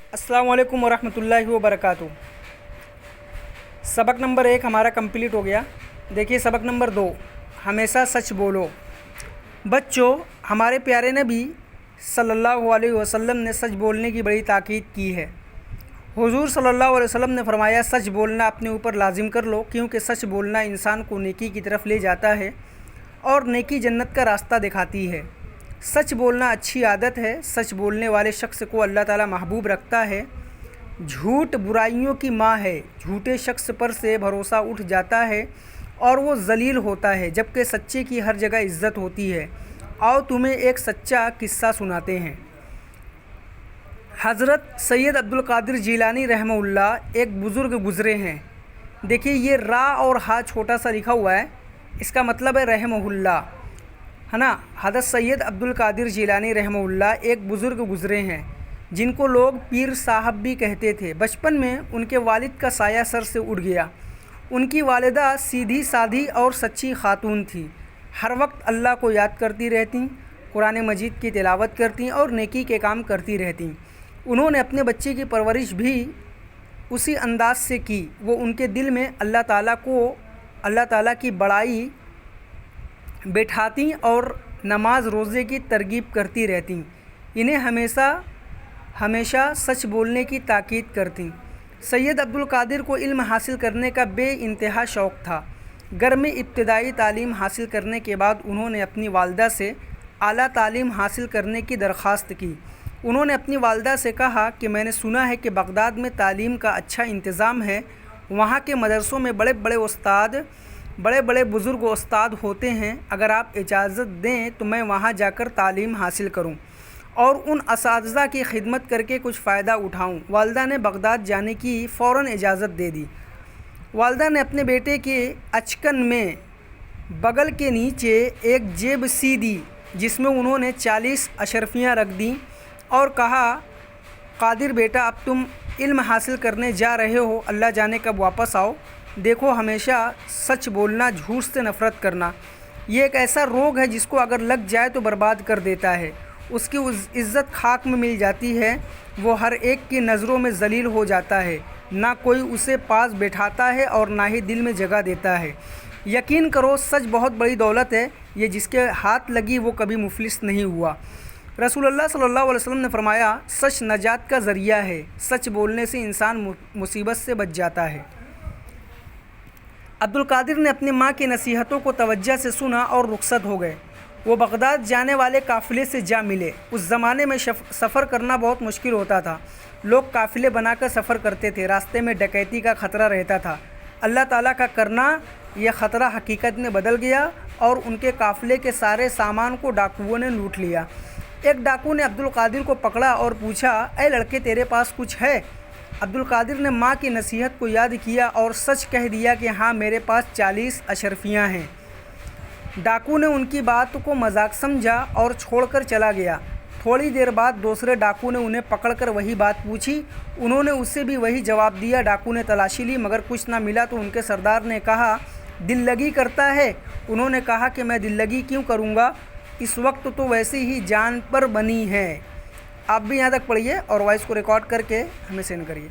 अस्सलाम वालेकुम वरहमतुल्लाहि वबरकातुहू। सबक नंबर 1 हमारा कंप्लीट हो गया। देखिए सबक नंबर 2, हमेशा सच बोलो। बच्चों, हमारे प्यारे नबी सल्लल्लाहु अलैहि वसल्लम ने सच बोलने की बड़ी ताकीद की है। हुजूर सल्लल्लाहु अलैहि वसल्लम ने फरमाया, सच बोलना अपने ऊपर लाजिम कर लो, क्योंकि सच बोलना इंसान को नेकी की तरफ ले जाता है और नेकी जन्नत का रास्ता दिखाती है। सच बोलना अच्छी आदत है। सच बोलने वाले शख्स को अल्लाह ताला महबूब रखता है। झूठ बुराइयों की माँ है। झूठे शख्स पर से भरोसा उठ जाता है और वो जलील होता है, जबकि सच्चे की हर जगह इज्जत होती है। आओ तुम्हें एक सच्चा किस्सा सुनाते हैं। हज़रत सैयद अब्दुल कादिर जिलानी रहमहुल्लाह एक बुज़ुर्ग गुज़रे हैं। देखिए ये रा और हा छोटा सा लिखा हुआ है, इसका मतलब है रहमहुल्लाह, है ना। हज़रत सैयद अब्दुल कादिर जिलानी रहमहुल्लाह एक बुज़ुर्ग गुज़रे हैं जिनको लोग पीर साहब भी कहते थे। बचपन में उनके वालिद का साया सर से उड़ गया। उनकी वालिदा सीधी साधी और सच्ची खातून थी। हर वक्त अल्लाह को याद करती रहती, कुरान मजीद की तिलावत करती और नेकी के काम करती रहती। उन्होंने अपने बच्चे की परवरिश भी उसी अंदाज से की। वो उनके दिल में अल्लाह ताला की बड़ाई बैठाती और नमाज रोज़े की तरगीब करती रहती। इन्हें हमेशा सच बोलने की ताकीद करती। सैयद अब्दुल कादिर को इल्म हासिल करने का बेइंतहा शौक़ था। घर में इब्तिदाई तालीम हासिल करने के बाद उन्होंने अपनी वालिदा से आला तालीम हासिल करने की दरख्वास्त की। उन्होंने अपनी वालिदा से कहा कि मैंने सुना है कि बगदाद में तालीम का अच्छा इंतज़ाम है। वहाँ के मदरसों में बड़े बड़े बुज़ुर्ग उस्ताद होते हैं। अगर आप इजाज़त दें तो मैं वहाँ जाकर तालीम हासिल करूँ और उन असातिज़ा की खिदमत करके कुछ फ़ायदा उठाऊँ। वालिदा ने बगदाद जाने की फ़ौरन इजाज़त दे दी। वालिदा ने अपने बेटे के अचकन में बगल के नीचे एक जेब सी दी, जिसमें उन्होंने 40 अशरफियाँ रख दी और कहा, कादिर बेटा, अब तुम इल्म हासिल करने जा रहे हो, अल्लाह जाने कब वापस आओ। देखो, हमेशा सच बोलना, झूठ से नफ़रत करना, ये एक ऐसा रोग है जिसको अगर लग जाए तो बर्बाद कर देता है। उसकी इज़्ज़त खाक में मिल जाती है। वो हर एक की नज़रों में जलील हो जाता है। ना कोई उसे पास बैठाता है और ना ही दिल में जगह देता है। यकीन करो, सच बहुत बड़ी दौलत है। ये जिसके हाथ लगी वो कभी मुफलिस नहीं हुआ। रसूलुल्लाह सल्लल्लाहु अलैहि वसल्लम ने फरमाया, सच नजात का ज़रिया है। सच बोलने से इंसान मुसीबत से बच जाता है। अब्दुल कादिर ने अपनी माँ की नसीहतों को तवज्जो से सुना और रुखसत हो गए। वो बगदाद जाने वाले काफ़िले से जा मिले। उस ज़माने में सफ़र करना बहुत मुश्किल होता था। लोग काफ़िले बनाकर सफ़र करते थे। रास्ते में डकैती का ख़तरा रहता था। अल्लाह ताला का करना यह ख़तरा हकीकत में बदल गया और उनके काफ़िले के सारे सामान को डाकुओं ने लूट लिया। एक डाकू ने अब्दुल कादिर को पकड़ा और पूछा, ऐ लड़के, तेरे पास कुछ है? अब्दुल कादिर ने माँ की नसीहत को याद किया और सच कह दिया कि हाँ, मेरे पास 40 अशरफियाँ हैं। डाकू ने उनकी बात को मजाक समझा और छोड़कर चला गया। थोड़ी देर बाद दूसरे डाकू ने उन्हें पकड़कर वही बात पूछी। उन्होंने उससे भी वही जवाब दिया। डाकू ने तलाशी ली मगर कुछ ना मिला तो उनके सरदार ने कहा, दिल लगी करता है? उन्होंने कहा कि मैं दिल लगी क्यों करूँगा, इस वक्त तो वैसे ही जान पर बनी है। आप भी यहाँ तक पढ़िए और वॉइस को रिकॉर्ड करके हमें सेंड करिए।